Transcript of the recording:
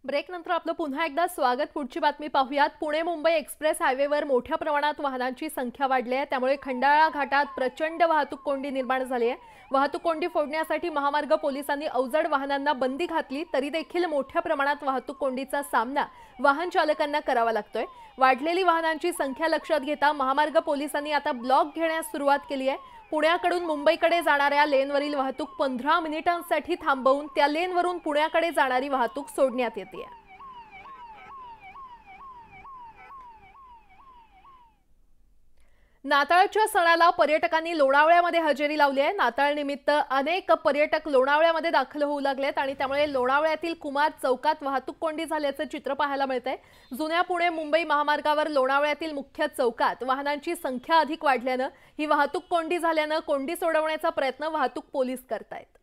Break नंतर आपलं पुन्हा एकदा स्वागत। पुढची बातमी पाहूयात। पुणे मुंबई एक्सप्रेस हायवेवर मोठ्या प्रमाणात वाहनांची संख्या वाढली आहे, त्यामुळे खंडाळा घाटात प्रचंड वाहतूक कोंडी निर्माण झाली आहे। वाहतूक कोंडी फोडण्यासाठी महामार्ग पोलिसांनी अवजड वाहनांना बंदी घातली, तरी देखील मोठ्या प्रमाणात वाहतूक कोंडीचा सामना वाहन चालकांना करावा लागतोय। वाढलेली वाहनांची संख्या लक्षात घेता महामार्ग पोलिसांनी आता ब्लॉक घेण्यास सुरुवात केली आहे। पुण्याकडून मुंबईकडे जाणाऱ्या लेनवरील वाहतूक 15 मिनिटांसाठी थांबवून त्या लेनवरून पुण्याकडे जाणारी वाहतूक सोडण्यात येते। नाताळच्या सणाला पर्यटकांनी लोणावळ्यामध्ये हजेरी लावली आहे। नाताळ निमित्त अनेक पर्यटक लोणावळ्यामध्ये दाखल होऊ लागलेत आणि त्यामुळे लोणावळ्यातील कुमार चौकात वाहतूक कोंडी झाल्याचे चित्र पाहायला मिळतंय। जुन्या पुणे मुंबई महामार्गावर लोणावळ्यातील मुख्य चौकात वाहनांची संख्या अधिक वाढल्याने ही वाहतूक कोंडी झाल्याने कोंडी सोडवण्याचा प्रयत्न वाहतूक पोलीस करतायत।